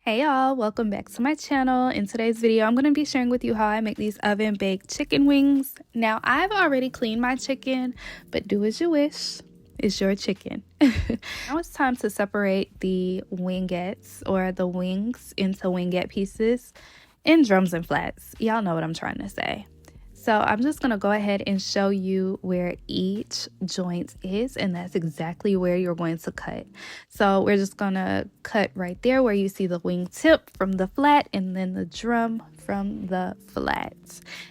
Hey y'all, welcome back to my channel. In today's video, I'm going to be sharing with you how I make these oven baked chicken wings. Now, I've already cleaned my chicken, but do as you wish. It's your chicken. Now it's time to separate the wingettes or the wings into wingette pieces in drums and flats. Y'all know what I'm trying to say. So I'm just going to go ahead and show you where each joint is, and that's exactly where you're going to cut. So we're just going to cut right there where you see the wing tip from the flat and then the drum from the flat.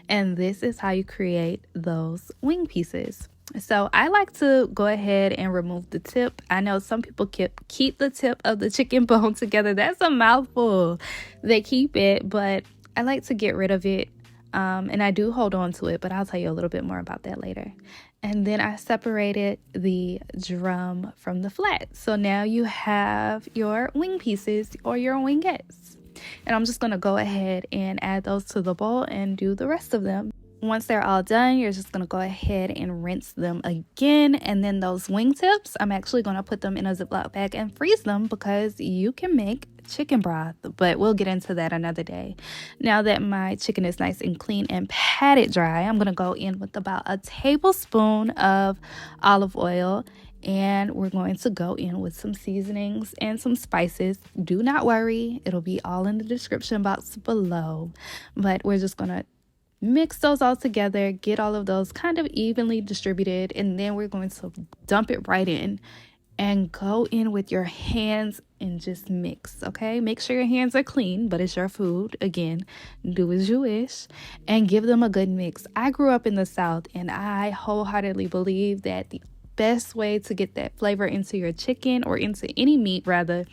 And this is how you create those wing pieces. So I like to go ahead and remove the tip. I know some people keep the tip of the chicken bone together. That's a mouthful. They keep it, but I like to get rid of it. And I do hold on to it, but I'll tell you a little bit more about that later. And then I separated the drum from the flat. So now you have your wing pieces or your wingettes. And I'm just going to go ahead and add those to the bowl and do the rest of them. Once they're all done, you're just going to go ahead and rinse them again. And then those wing tips, I'm actually going to put them in a Ziploc bag and freeze them because you can make chicken broth, but we'll get into that another day. Now that my chicken is nice and clean and patted dry, I'm going to go in with about a tablespoon of olive oil. And we're going to go in with some seasonings and some spices. Do not worry, it'll be all in the description box below. But we're just going to mix those all together, get all of those kind of evenly distributed, and then we're going to dump it right in and go in with your hands and just mix, okay? Make sure your hands are clean, but it's your food. Again, do as you wish and give them a good mix. I grew up in the South, and I wholeheartedly believe that the best way to get that flavor into your chicken, or into any meat rather,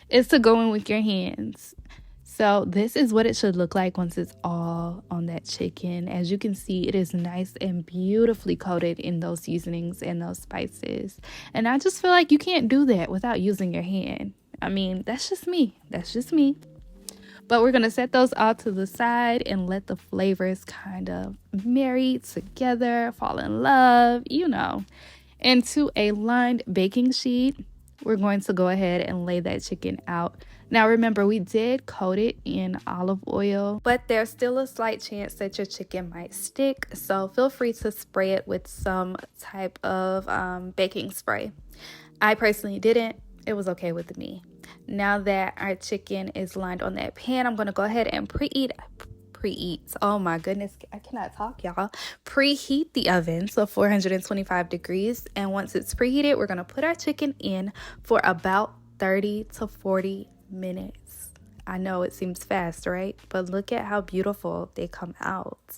is to go in with your hands. So this is what it should look like once it's all on that chicken. As you can see, it is nice and beautifully coated in those seasonings and those spices. And I just feel like you can't do that without using your hand. I mean, that's just me. That's just me. But we're going to set those all to the side and let the flavors kind of marry together, fall in love, you know. Into a lined baking sheet, we're going to go ahead and lay that chicken out. Now remember, we did coat it in olive oil, but there's still a slight chance that your chicken might stick. So feel free to spray it with some type of baking spray. I personally didn't. It was okay with me. Now that our chicken is lined on that pan, I'm going to go ahead and preheat. Oh my goodness, I cannot talk, y'all. Preheat the oven, so 425 degrees. And once it's preheated, we're going to put our chicken in for about 30 to 40 minutes. I know it seems fast, right? But look at how beautiful they come out.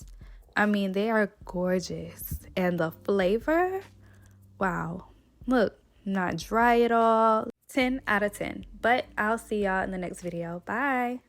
I mean, they are gorgeous. And the flavor, wow. Look, not dry at all. 10 out of 10. But I'll see y'all in the next video. Bye.